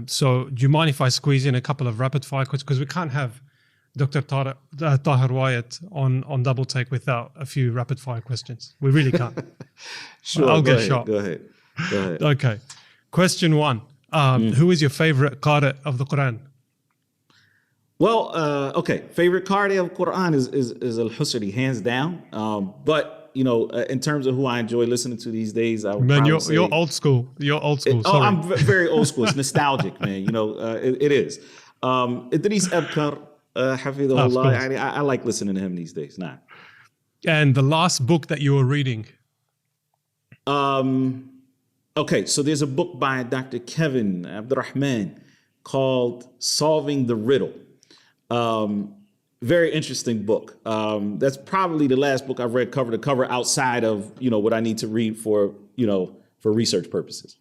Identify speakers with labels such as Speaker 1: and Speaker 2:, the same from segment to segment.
Speaker 1: So do you mind if I squeeze in a couple of rapid fire questions? Because we can't have Dr. Tahir Wyatt on double take without a few rapid fire questions. We really can't.
Speaker 2: Sure,
Speaker 1: I'll
Speaker 2: go
Speaker 1: get
Speaker 2: ahead,
Speaker 1: shot.
Speaker 2: Go ahead.
Speaker 1: Okay. Question one. Who is your favorite qari of the Quran?
Speaker 2: Well, okay. Favorite qari of Quran is Al-Husri, hands down. But you know, in terms of who I enjoy listening to these days, I would probably say
Speaker 1: You're old school. You're old school. Sorry.
Speaker 2: I'm very old school. It's nostalgic, man. You know, it is. Idris Abkar, Hafidhullah. I like listening to him these days. Nah.
Speaker 1: And the last book that you were reading?
Speaker 2: Okay, so there's a book by Dr. Kevin Abdurrahman called Solving the Riddle. Very interesting book. That's probably the last book I've read cover to cover outside of, you know, what I need to read for, you know, for research purposes.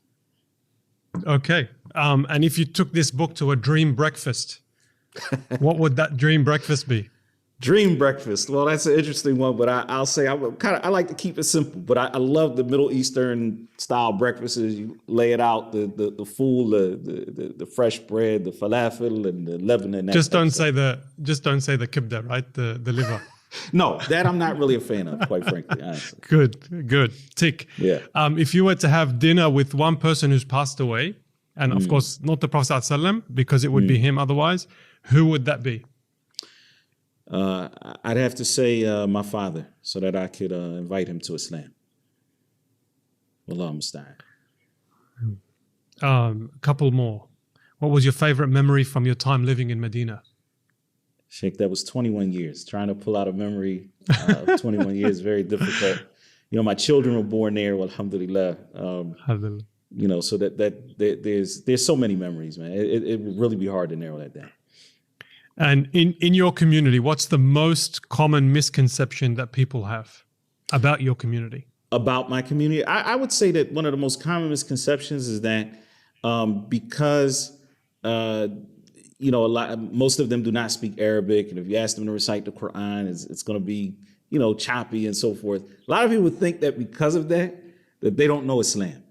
Speaker 1: Okay. And if you took this book to a dream breakfast, what would that dream breakfast be?
Speaker 2: Dream breakfast. Well, that's an interesting one, but I'll say I like to keep it simple, but I love the Middle Eastern style breakfasts. You lay it out, the fool, the fresh bread, the falafel, and the lebanon.
Speaker 1: Just don't say the kibda, right? The liver.
Speaker 2: No, that I'm not really a fan of, quite frankly. Honestly.
Speaker 1: Good. Tick.
Speaker 2: Yeah.
Speaker 1: If you were to have dinner with one person who's passed away, and of course not the Prophet ﷺ, because it would be him otherwise, who would that be?
Speaker 2: I'd have to say my father, so that I could invite him to Islam. Wallah musta'an.
Speaker 1: A couple more. What was your favorite memory from your time living in Medina?
Speaker 2: Sheikh, that was 21 years. Trying to pull out a memory of 21 years, very difficult. You know, my children were born there, alhamdulillah.
Speaker 1: Alhamdulillah.
Speaker 2: You know, so that there's so many memories, man. It would really be hard to narrow that down.
Speaker 1: And in your community, what's the most common misconception that people have about your community?
Speaker 2: About my community? I would say that one of the most common misconceptions is that because, you know, most of them do not speak Arabic, and if you ask them to recite the Quran, it's going to be, you know, choppy and so forth. A lot of people think that because of that they don't know Islam.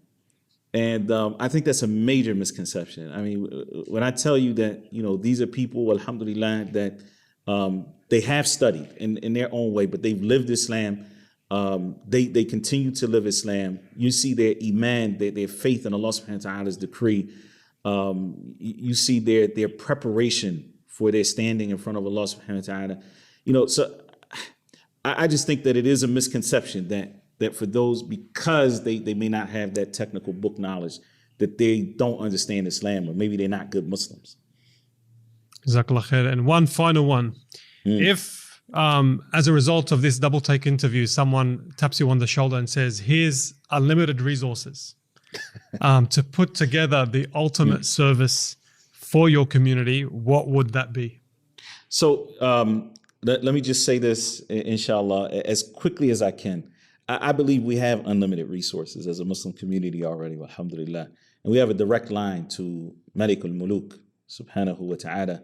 Speaker 2: And I think that's a major misconception. I mean, when I tell you that, you know, these are people, alhamdulillah, that they have studied in their own way, but they've lived Islam. They continue to live Islam. You see their iman, their faith in Allah subhanahu wa ta'ala's decree. You see their preparation for their standing in front of Allah subhanahu wa ta'ala. You know, so I just think that it is a misconception that for those, because they may not have that technical book knowledge, that they don't understand Islam, or maybe they're not good Muslims. Jazakallah
Speaker 1: khair. And one final one. If, as a result of this double take interview, someone taps you on the shoulder and says, here's unlimited resources to put together the ultimate service for your community, what would that be?
Speaker 2: So let me just say this, inshallah, as quickly as I can. I believe we have unlimited resources as a Muslim community already, alhamdulillah. And we have a direct line to Malik al-Muluk, subhanahu wa ta'ala,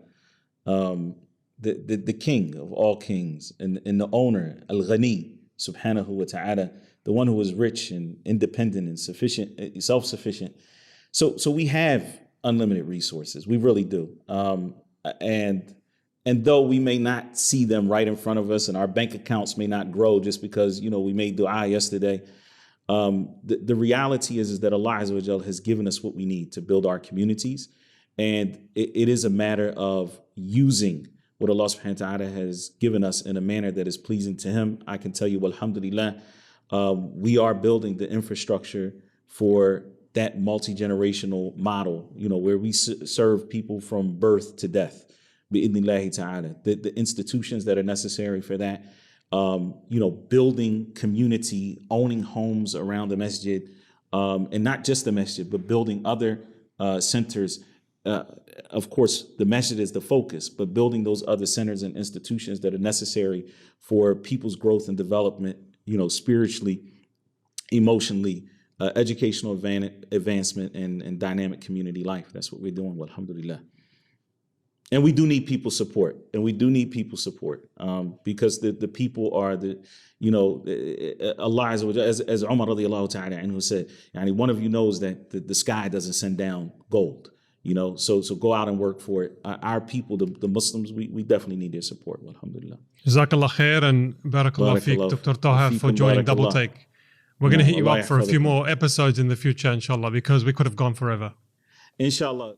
Speaker 2: the king of all kings, and the owner, al-Ghani, subhanahu wa ta'ala, the one who is rich and independent and sufficient, self-sufficient. So we have unlimited resources. We really do. And though we may not see them right in front of us, and our bank accounts may not grow just because, you know, we made dua yesterday, the reality is that Allah Azza wa Jal has given us what we need to build our communities. And it is a matter of using what Allah subhanahu wa ta'ala has given us in a manner that is pleasing to him. I can tell you, alhamdulillah, we are building the infrastructure for that multi-generational model, you know, where we serve people from birth to death. The institutions that are necessary for that, you know, building community, owning homes around the masjid, and not just the masjid, but building other centers. Of course, the masjid is the focus, but building those other centers and institutions that are necessary for people's growth and development, you know, spiritually, emotionally, educational advancement, and dynamic community life. That's what we're doing, alhamdulillah. And we do need people's support, because the people are you know, Allah Azza wa Jalla, as Umar radiallahu ta'ala anhu said, one of you knows that the sky doesn't send down gold. You know, so go out and work for it. Our people, the Muslims, we definitely need their support. Alhamdulillah.
Speaker 1: Jazakallah khair and barakallah feek, Dr. Tahir, for joining Double Take. We're going to hit you up for a few more episodes in the future, inshallah, because we could have gone forever.
Speaker 2: Inshallah.